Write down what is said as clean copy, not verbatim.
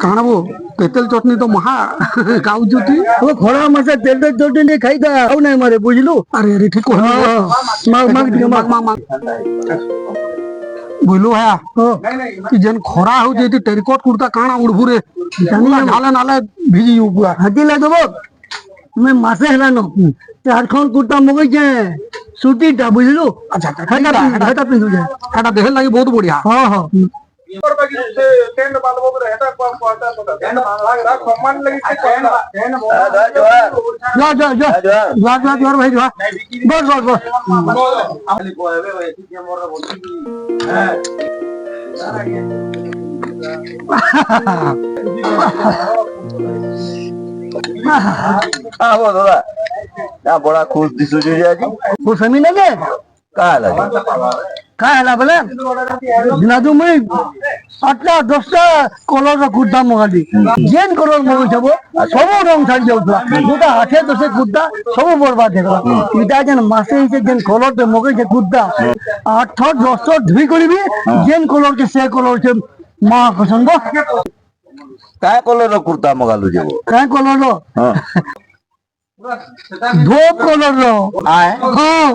କାଣା ବୋ ତେତେଲ ଚଟନି ତ ମହା ଖାଉଛୁ ତୁ ଖରା ମାସେ ତେଲ ଚଟନି ଖାଇଥା ଆଉ ନାଇଁ ମାରେ ବୁଝିଲୁ। ଆରେ ଆରେ ଠିକ କହିଲୁ ବୁଝଲୁ ଭାୟା କି ଯେନ୍ ଖରା ହଉଛି ଏଠି ଟେରିକଟ କୁର୍ତା କାଣା ଉଡଭୁରେ ନାଲେ ନାଲେ ଭିଜି ଯିବୁ ପୁରା ହାତି ଲାଗବ ମୁଇଁ ମାସେ ହେଲାନ ଚାର ଖଣ୍ଡ କୁର୍ତା ମଗେଇଛେ ସୁତିଟା ବୁଝିଲୁ। ଆଚ୍ଛା ହେଟା ପିନ୍ଧୁଛେ ହେଟା ଦେହ ଲାଗି ବହୁତ ବଢିଆ। ହଁ ହଁ ଜୁହାର ଭାଇ ଜୁହାର ବସ ବସ दादा बड़ा खुश दिशुची आजी वो समी लगे का लगे का है बोले दिनादू मुई 8टा 10टा कलर रो कुर्ता मगाली जेन कलर मगै छबो सब रंग छाड़ी जाउथला जोटा 8-10 कुर्ता सब बर्बाद हेगला इटा जेन मासे से जेन कलर ते मगै छे कुर्ता 8-10 धुई करबी जेन कलर के से कलर छे मा कसंद काय कलर रो कुर्ता मगालु जेबो का कलर रो हां धोप कलर रो आए हां